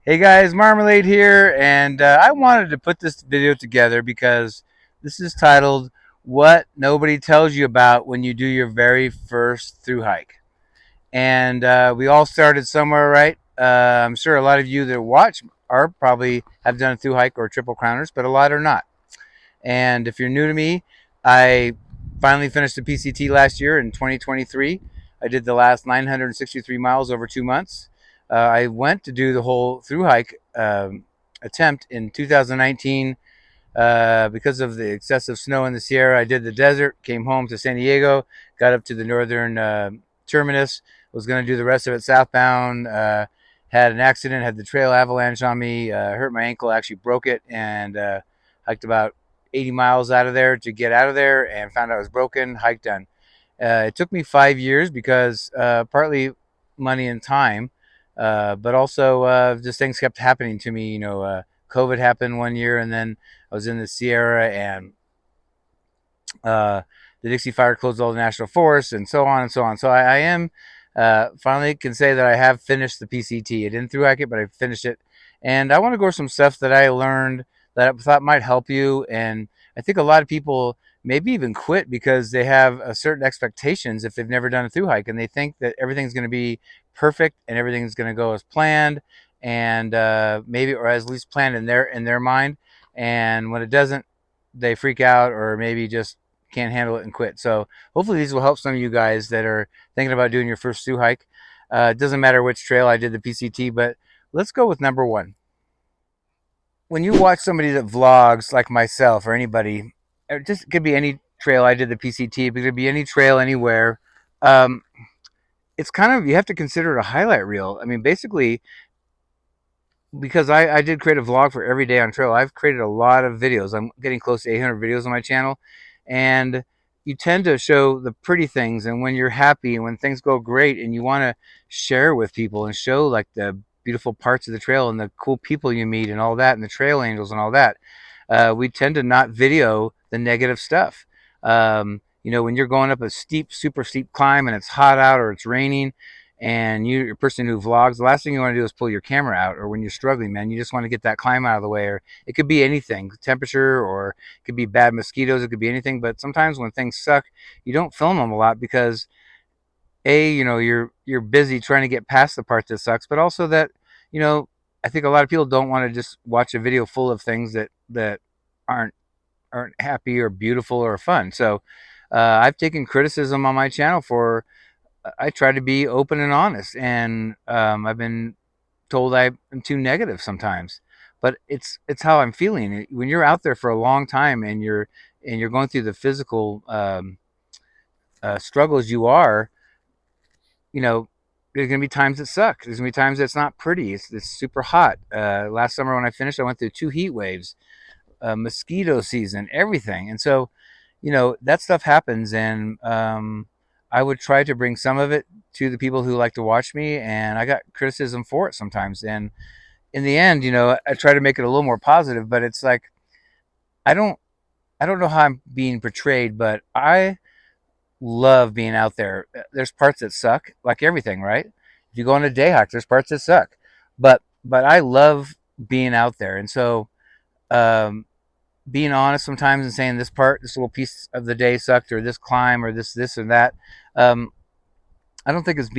Hey guys, Marmalade here, and I wanted to put this video together because this is titled What Nobody Tells You About When You Do Your Very First Thru Hike. And we all started somewhere, right? I'm sure a lot of you that watch are probably have done a thru hike or triple crowners, but a lot are not. And if you're new to me, I finally finished the PCT last year in 2023. I did the last 963 miles over 2 months. I went to do the whole through hike attempt in 2019 because of the excessive snow in the Sierra. I did the desert, came home to San Diego, got up to the northern terminus, was going to do the rest of it southbound. Had an accident, had the trail avalanche on me, hurt my ankle, actually broke it, and hiked about 80 miles out of there to get out of there and found out it was broken, hike done. It took me 5 years because partly money and time, but also just things kept happening to me. COVID happened one year, and then I was in the Sierra, and uh, the Dixie Fire closed all the national forests, and so on and so on. So I am finally can say that I have finished the PCT. I didn't through hike it, but I finished it, and I want to go over some stuff that I learned that I thought might help you. And I think a lot of people maybe even quit because they have a certain expectations if they've never done a through hike, and they think that everything's going to be perfect and everything's going to go as planned, and maybe or as least planned in their mind. And when it doesn't, they freak out or maybe just can't handle it and quit. So hopefully these will help some of you guys that are thinking about doing your first through hike. It doesn't matter which trail I did the PCT, but let's go with number one. When you watch somebody that vlogs like myself or anybody, it just could be any trail I did the PCT, but it could be any trail anywhere. Um, it's kind of you have to consider it a highlight reel. I mean, basically, because I did create a vlog for every day on trail. I've created a lot of videos. I'm getting close to 800 videos on my channel, and you tend to show the pretty things and when you're happy and when things go great and you want to share with people and show like the beautiful parts of the trail and the cool people you meet and all that and the trail angels and all that. We tend to not video the negative stuff. When you're going up a steep, super steep climb and it's hot out or it's raining, and you're a person who vlogs, the last thing you want to do is pull your camera out. Or when you're struggling, man, you just want to get that climb out of the way. Or it could be anything, temperature, or it could be bad mosquitoes, it could be anything. But sometimes when things suck, you don't film them a lot because you're busy trying to get past the part that sucks, but also that you know I think a lot of people don't want to just watch a video full of things that aren't aren't happy or beautiful or fun. So I've taken criticism on my channel for I try to be open and honest, and I've been told I am too negative sometimes, but it's how I'm feeling. When you're out there for a long time and you're going through the physical struggles you are, you know, there's gonna be times that suck. There's gonna be times that's not pretty. It's super hot. Last summer when I finished, I went through two heat waves, mosquito season, everything, and so that stuff happens, and I would try to bring some of it to the people who like to watch me, and I got criticism for it sometimes. And in the end, I try to make it a little more positive, but it's like I don't I don't know how I'm being portrayed, but I love being out there. There's parts that suck, like everything, right? If you go on a day hike, there's parts that suck, but I love being out there, and so um, being honest sometimes and saying this little piece of the day sucked, or this climb, or this or that. Um, I don't think it's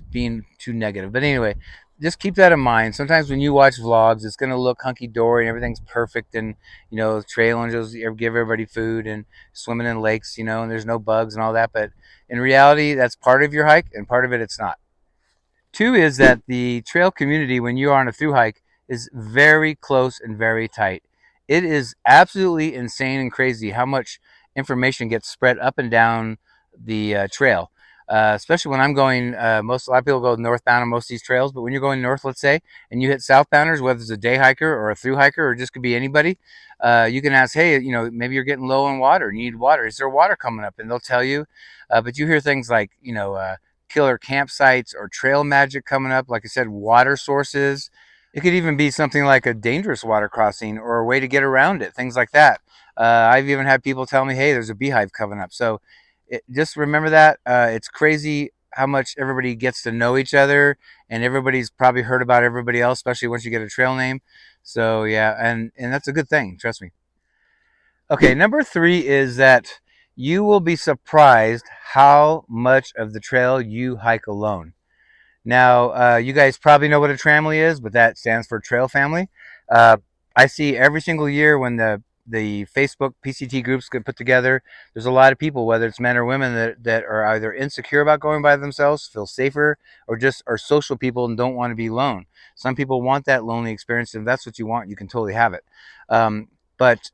being too negative. But anyway, just keep that in mind. Sometimes when you watch vlogs, it's gonna look hunky dory and everything's perfect, and trail angels give everybody food and swimming in lakes, and there's no bugs and all that. But in reality, that's part of your hike, and part of it it's not. Two is that the trail community, when you are on a through hike, is very close and very tight. It is absolutely insane and crazy how much information gets spread up and down the trail. Especially when I'm going, a lot of people go northbound on most of these trails, but when you're going north, let's say, and you hit southbounders, whether it's a day hiker or a through hiker or just could be anybody, you can ask, hey, maybe you're getting low on water, you need water. Is there water coming up? And they'll tell you. But you hear things like, killer campsites or trail magic coming up. Like I said, water sources. It could even be something like a dangerous water crossing or a way to get around it, things like that. I've even had people tell me, hey, there's a beehive coming up. So just remember that. It's crazy how much everybody gets to know each other, and everybody's probably heard about everybody else, especially once you get a trail name. So yeah, and that's a good thing. Trust me. Okay, number three is that you will be surprised how much of the trail you hike alone. Now, you guys probably know what a tramily is, but that stands for trail family. Uh, I see every single year when the Facebook PCT groups get put together, there's a lot of people, whether it's men or women, that are either insecure about going by themselves, feel safer, or just are social people and don't want to be alone. Some people want that lonely experience, and if that's what you want, you can totally have it. But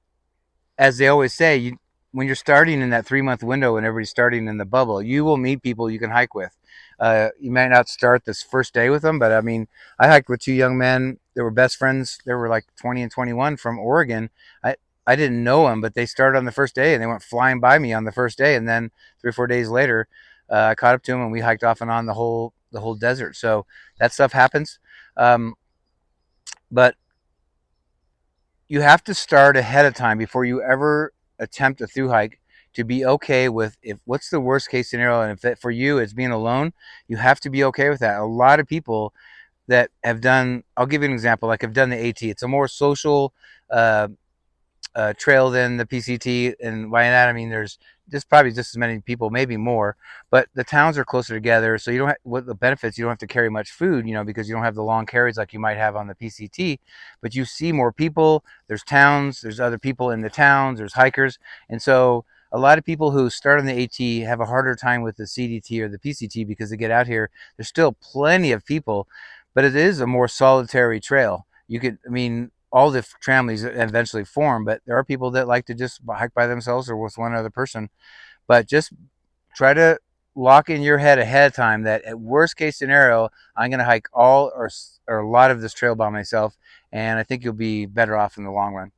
as they always say, when you're starting in that 3 month window and everybody's starting in the bubble, you will meet people you can hike with. You might not start this first day with them, but I mean, I hiked with two young men that were best friends. They were like 20 and 21 from Oregon. I didn't know them, but they started on the first day and they went flying by me on the first day. And then 3 or 4 days later, I caught up to them and we hiked off and on the whole desert. So that stuff happens. Um, but you have to start ahead of time before you ever attempt a through hike to be okay with if what's the worst case scenario, and if that for you is being alone, you have to be okay with that. A lot of people that have done, I'll give you an example, like I've done the AT. It's a more social uh, trail than the PCT. And by that I mean there's just probably just as many people, maybe more, but the towns are closer together. So you don't have what the benefits. You don't have to carry much food, because you don't have the long carries like you might have on the PCT. But you see more people. There's towns. There's other people in the towns. There's hikers, and so a lot of people who start on the AT have a harder time with the CDT or the PCT because they get out here. There's still plenty of people, but it is a more solitary trail. You could, I mean, all the families eventually form, but there are people that like to just hike by themselves or with one other person. But just try to lock in your head ahead of time that at worst case scenario, I'm going to hike all or a lot of this trail by myself, and I think you'll be better off in the long run.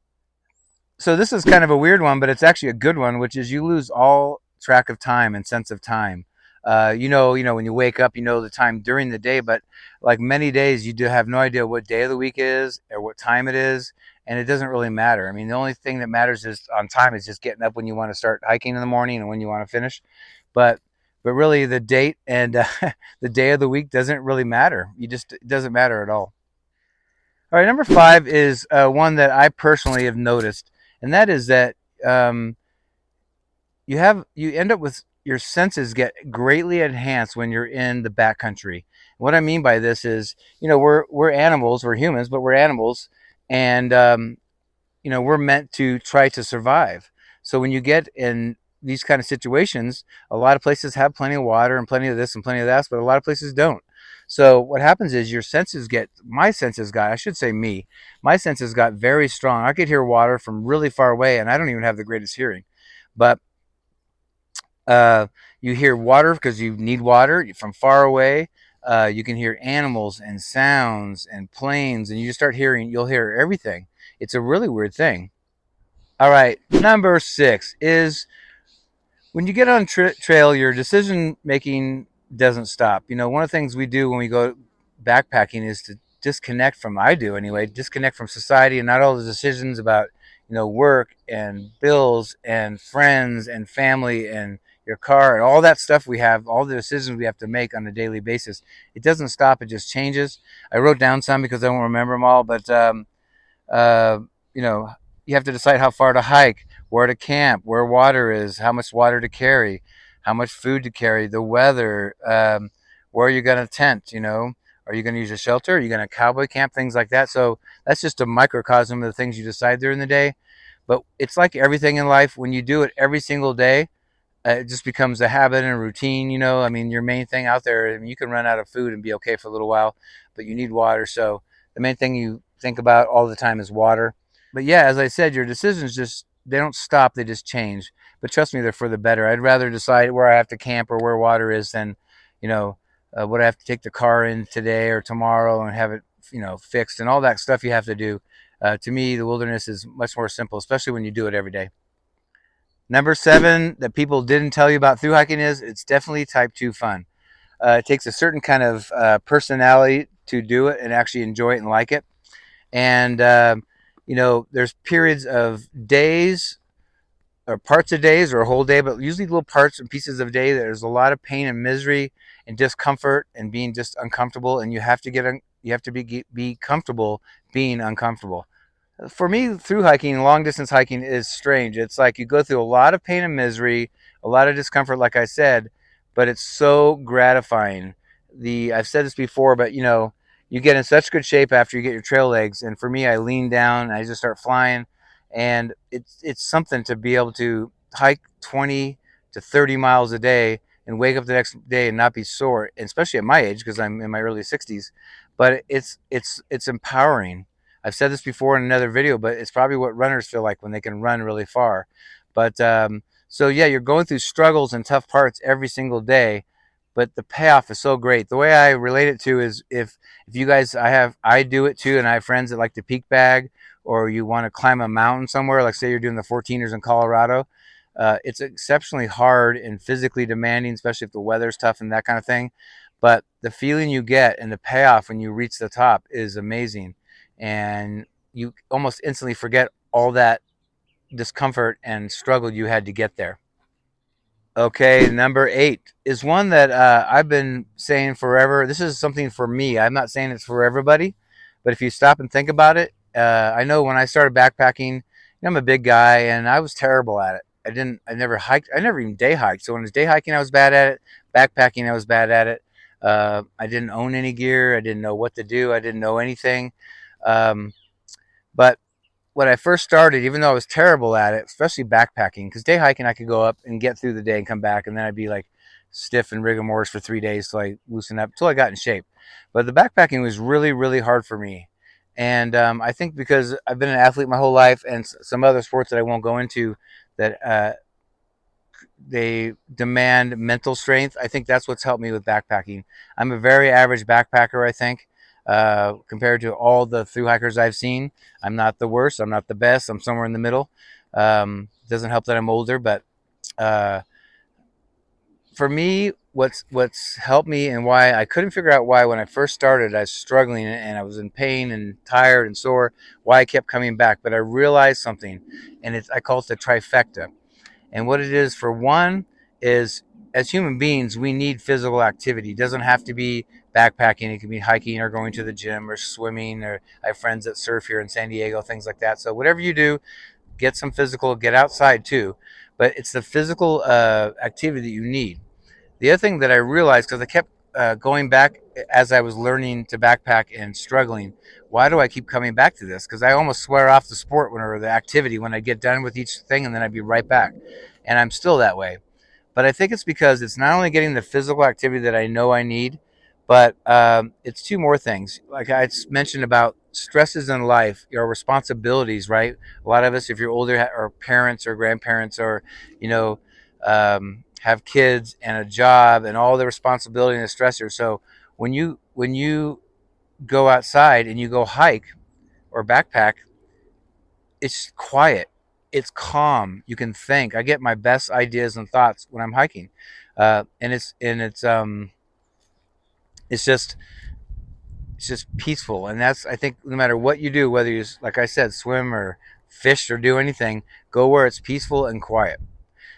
So this is kind of a weird one, but it's actually a good one, which is you lose all track of time and sense of time. When you wake up, you know the time during the day, but like many days, you do have no idea what day of the week it is or what time it is, and it doesn't really matter. I mean, the only thing that matters is on time is just getting up when you want to start hiking in the morning and when you want to finish. But but really, the date and the day of the week doesn't really matter. It doesn't matter at all. All right, number five is one that I personally have noticed, and that is that um, you end up with your senses get greatly enhanced when you're in the backcountry. What I mean by this is, we're animals, we're humans, but we're animals, and we're meant to try to survive. So when you get in these kind of situations, a lot of places have plenty of water and plenty of this and plenty of that, but a lot of places don't. So what happens is my senses got, I should say me, my senses got very strong. I could hear water from really far away, and I don't even have the greatest hearing. But uh, you hear water because you need water from far away. You can hear animals and sounds and planes, and you'll hear everything. It's a really weird thing. All right, number six is when you get on trail, your decision making doesn't stop. One of the things we do when we go backpacking is to disconnect from. I do anyway. Disconnect from society and not all the decisions about work and bills and friends and family and your car and all that stuff we have. All the decisions we have to make on a daily basis. It doesn't stop. It just changes. I wrote down some because I don't remember them all, but uh, you know, you have to decide how far to hike, where to camp, where water is, how much water to carry, how much food to carry, the weather, where you're going to tent, are you going to use a shelter? Are you going to cowboy camp? Things like that. So that's just a microcosm of the things you decide during the day. But it's like everything in life. When you do it every single day, it just becomes a habit and a routine. I mean, your main thing out there, I mean, you can run out of food and be okay for a little while, but you need water. So the main thing you think about all the time is water. But yeah, as I said, your decisions they don't stop, they just change. But trust me, they're for the better. I'd rather decide where I have to camp or where water is than, you know, what I have to take the car in today or tomorrow and have it, fixed and all that stuff you have to do. To me, the wilderness is much more simple, especially when you do it every day. Number seven that people didn't tell you about through hiking is it's definitely type 2 fun. It takes a certain kind of personality to do it and actually enjoy it and like it. And, there's periods of days or parts of days or a whole day, but usually little parts and pieces of day. There's a lot of pain and misery, and discomfort and being just uncomfortable, and you have to be comfortable being uncomfortable. For me, through hiking, long distance hiking is strange. It's like you go through a lot of pain and misery, a lot of discomfort, like I said, but it's so gratifying. I've said this before, but you get in such good shape after you get your trail legs. And for me, I lean down, and I just start flying, and it's something to be able to hike 20 to 30 miles a day and wake up the next day and not be sore, especially at my age because I'm in my early 60s. But it's empowering. I've said this before in another video, but it's probably what runners feel like when they can run really far. But so yeah, you're going through struggles and tough parts every single day, but the payoff is so great. The way I relate it to is if you guys, I do it too, and I have friends that like to peak bag, or you want to climb a mountain somewhere, like say you're doing the 14ers in Colorado. It's exceptionally hard and physically demanding, especially if the weather's tough and that kind of thing. But the feeling you get and the payoff when you reach the top is amazing, and you almost instantly forget all that discomfort and struggle you had to get there. Okay, number 8 is one that I've been saying forever. This is something for me. I'm not saying it's for everybody, but if you stop and think about it, I know when I started backpacking, I'm a big guy and I was terrible at it. I never hiked, I never even day hiked. So when it was day hiking, I was bad at it. Backpacking, I was bad at it. I didn't own any gear. I didn't know what to do. I didn't know anything. Um, but when I first started, even though I was terrible at it, especially backpacking, because day hiking I could go up and get through the day and come back, and then I'd be like stiff and rigor mortis for 3 days till I loosened up, till I got in shape. But the backpacking was really, really hard for me. And I think because I've been an athlete my whole life and some other sports that I won't go into that they demand mental strength. I think that's what's helped me with backpacking. I'm a very average backpacker, I think, compared to all the thru hikers I've seen. I'm not the worst. I'm not the best. I'm somewhere in the middle. Doesn't help that I'm older, but uh, for me, what's helped me and why I couldn't figure out why when I first started I was struggling and I was in pain and tired and sore, why I kept coming back. But I realized something, and I call it the trifecta. And what it is, for one, is as human beings, we need physical activity. It doesn't have to be backpacking. It can be hiking or going to the gym or swimming. Or I have friends that surf here in San Diego, things like that. So whatever you do, get some physical, get outside too. But it's the physical activity that you need. The other thing that I realized, because I kept going back as I was learning to backpack and struggling, why do I keep coming back to this? Because I almost swear off the sport or the activity when I get done with each thing, and then I'd be right back. And I'm still that way. But I think it's because it's not only getting the physical activity that I know I need, but it's two more things. Like I mentioned about stresses in life, your responsibilities, right? A lot of us, if you're older, or parents or grandparents, or you know, have kids and a job and all the responsibility and the stressors. So when you go outside and you go hike or backpack, it's quiet, it's calm, you can think. I get my best ideas and thoughts when I'm hiking, and it's just peaceful. And that's, I think, no matter what you do, whether you, like I said, swim or fish or do anything, go where it's peaceful and quiet.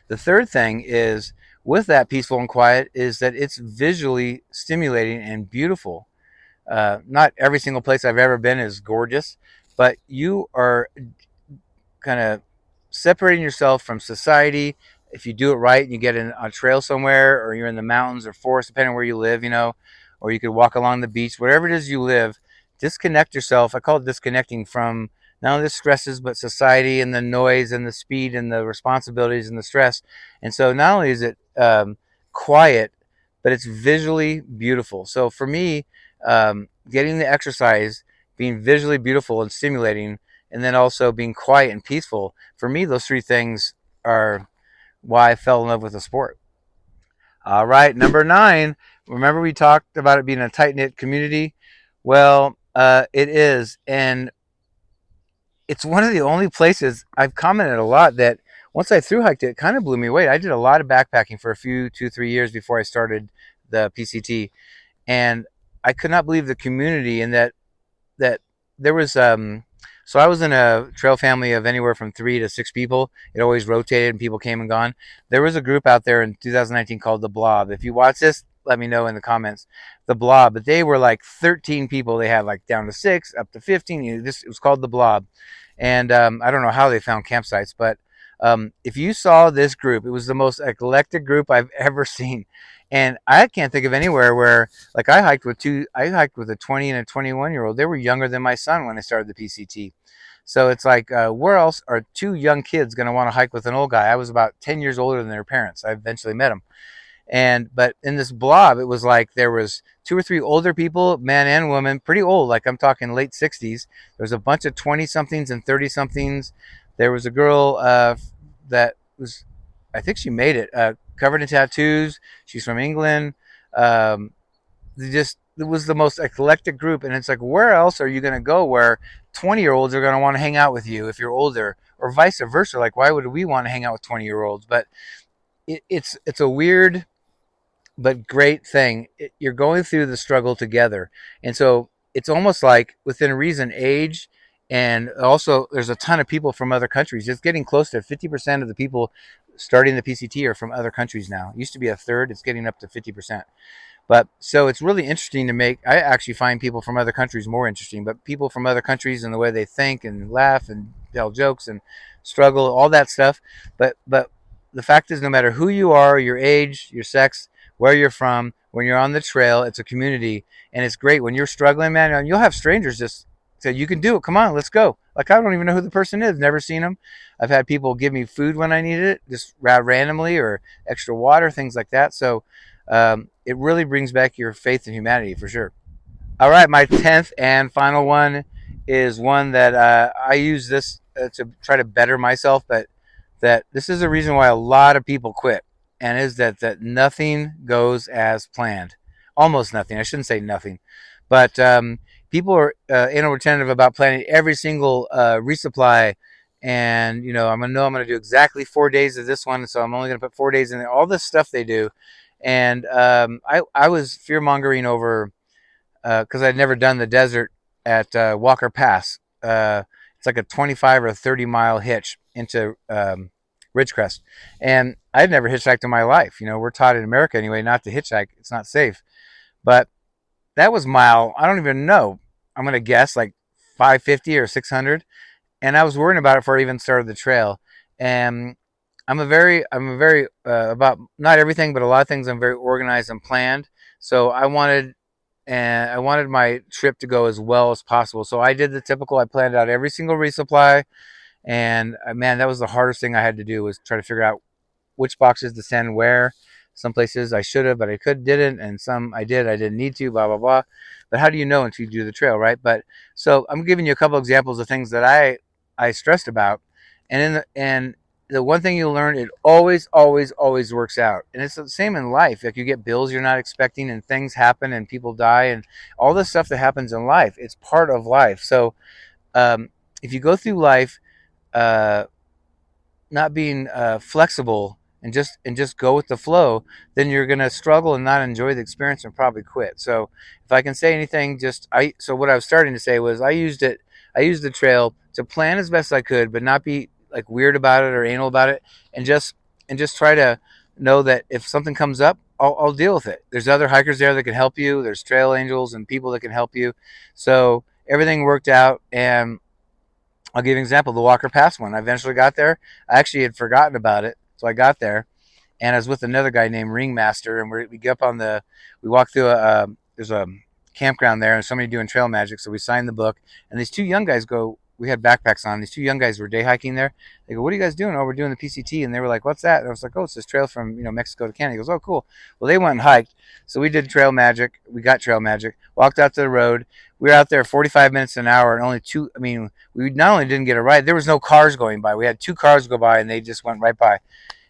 The third thing is, with that peaceful and quiet, is that it's visually stimulating and beautiful. Not every single place I've ever been is gorgeous, but you are kind of separating yourself from society. If you do it right and you get in a trail somewhere, or you're in the mountains or forest, depending on where you live, or you could walk along the beach, wherever it is you live, disconnect yourself. I call it disconnecting from not only the stresses, but society and the noise and the speed and the responsibilities and the stress. And so not only is it quiet, but it's visually beautiful. So for me, getting the exercise, being visually beautiful and stimulating, and then also being quiet and peaceful, for me, those three things are why I fell in love with the sport. All right, number 9. Remember we talked about it being a tight knit community? Well, it is, and it's one of the only places I've commented a lot that once I thru hiked it, it kind of blew me away. I did a lot of backpacking for a few 2-3 years before I started the PCT, and I could not believe the community, and that there was so I was in a trail family of anywhere from 3 to 6 people. It always rotated and people came and gone. There was a group out there in 2019 called the Blob. If you watch this, let me know in the comments. The Blob, but they were like 13 people. They had like down to 6, up to 15. This, it was called the Blob, and I don't know how they found campsites, but if you saw this group, it was the most eclectic group I've ever seen. And I can't think of anywhere where, like, I hiked with a 20 and a 21-year-old. They were younger than my son when I started the PCT. So it's like, where else are two young kids going to want to hike with an old guy? I was about 10 years older than their parents. I eventually met them. And but in this Blob, it was like there was 2 or 3 older people, man and woman, pretty old, like I'm talking late 60s. There was a bunch of 20 somethings and 30 somethings. There was a girl that was, I think she made it, covered in tattoos. She's from England. um, just, it was the most eclectic group. And it's like, where else are you going to go where 20-year-olds are going to want to hang out with you if you're older, or vice versa? Like, why would we want to hang out with 20-year-olds? But it's a weird but great thing. You're going through the struggle together. And so it's almost like, within reason, age, and also there's a ton of people from other countries. It's getting close to 50% of the people starting the PCT are from other countries now. It used to be a third, it's getting up to 50%. But so it's really interesting to make. I actually find people from other countries more interesting, but people from other countries and the way they think and laugh and tell jokes and struggle, all that stuff. But the fact is, no matter who you are, your age, your sex, where you're from, when you're on the trail, it's a community, and it's great. When you're struggling, man, and you'll have strangers just say, "You can do it. Come on, let's go." Like, I don't even know who the person is. Never seen them. I've had people give me food when I needed it, just randomly, or extra water, things like that. So it really brings back your faith in humanity, for sure. All right, my 10th and final one is one that I use this to try to better myself, but that this is the reason why a lot of people quit, and is that nothing goes as planned. Almost nothing. I shouldn't say nothing, but people are inattentive about planning every single resupply. And I'm gonna do exactly 4 days of this one, so I'm only gonna put 4 days in there. All this stuff they do, and I was fear mongering over, because I'd never done the desert at Walker Pass. It's like a 25 or 30 mile hitch into Ridgecrest, and I'd never hitchhiked in my life. We're taught in America anyway not to hitchhike; it's not safe. But that was mile, I don't even know. I'm gonna guess like 550 or 600, and I was worrying about it before I even started the trail. And I'm a very about not everything, but a lot of things. I'm very organized and planned. So I wanted my trip to go as well as possible. So I did the typical. I planned out every single resupply, and man, that was the hardest thing I had to do, was try to figure out which boxes to send where. Some places I should have, but I didn't, and some I did. I didn't need to. Blah blah blah. But how do you know until you do the trail, right? But so I'm giving you a couple examples of things that I stressed about, and the one thing you'll learn, it always, always, always works out. And it's the same in life. Like, you get bills you're not expecting, and things happen, and people die, and all this stuff that happens in life. It's part of life. So if you go through life uh, not being flexible, and just go with the flow, then you're gonna struggle and not enjoy the experience and probably quit. So if I can say anything, so what I was starting to say was, I used the trail to plan as best I could, but not be like weird about it or anal about it, and just try to know that if something comes up, I'll deal with it. There's other hikers there that can help you. There's trail angels and people that can help you. So everything worked out, and I'll give you an example. The Walker Pass one. I eventually got there. I actually had forgotten about it, so I got there, and I was with another guy named Ringmaster, and we get up on we walk through there's a campground there, and somebody doing trail magic, so we signed the book, and these two young guys go. We had backpacks on. These two young guys were day hiking there. They go, "What are you guys doing?" "Oh, we're doing the PCT," and they were like, "What's that?" And I was like, "Oh, it's this trail from Mexico to Canada." He goes, "Oh, cool." Well, they went and hiked, so we did trail magic. We got trail magic. Walked out to the road. We were out there 45 minutes an hour, and only two. I mean, we not only didn't get a ride, there was no cars going by. We had two cars go by, and they just went right by.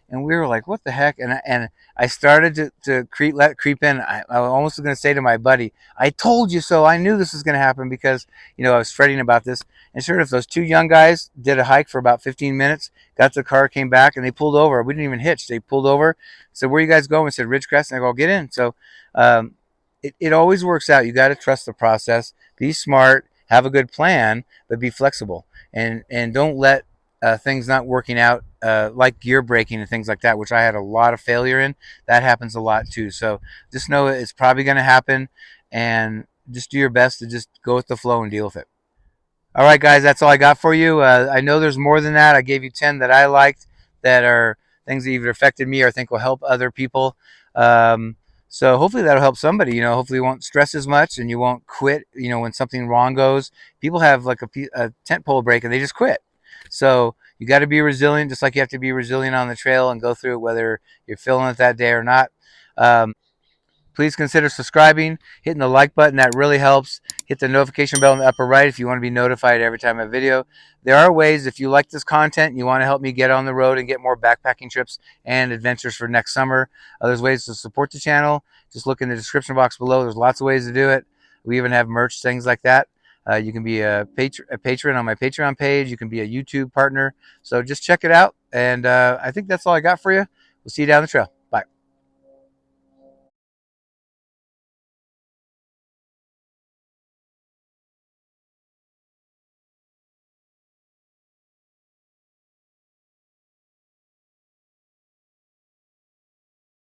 And we were like, "What the heck?" And I started to let creep in. I almost was going to say to my buddy, "I told you so. I knew this was going to happen," because I was fretting about this. And sure enough, those two young guys did a hike for about 15 minutes. Got to the car, came back, and they pulled over. We didn't even hitch. They pulled over. Said, "Where you guys going?" We said, "Ridgecrest." And I go, "Get in." So um, it always works out. You got to trust the process. Be smart. Have a good plan, but be flexible, and don't let things not working out like gear braking and things like that, which I had a lot of failure in. That happens a lot too. So just know it's probably going to happen, and just do your best to just go with the flow and deal with it. All right, guys, that's all I got for you. I know there's more than that. I gave you 10 that I liked that are things that either affected me or I think will help other people. Um, so hopefully that'll help somebody. Hopefully you won't stress as much and you won't quit. When something wrong goes, people have like a tent pole break and they just quit. So you got to be resilient, just like you have to be resilient on the trail and go through it, whether you're feeling it that day or not. Please consider subscribing, hitting the like button. That really helps. Hit the notification bell in the upper right if you want to be notified every time I video. There are ways, if you like this content and you want to help me get on the road and get more backpacking trips and adventures for next summer, there's ways to support the channel. Just look in the description box below. There's lots of ways to do it. We even have merch, things like that. You can be a patron on my Patreon page. You can be a YouTube partner. So just check it out. And I think that's all I got for you. We'll see you down the trail.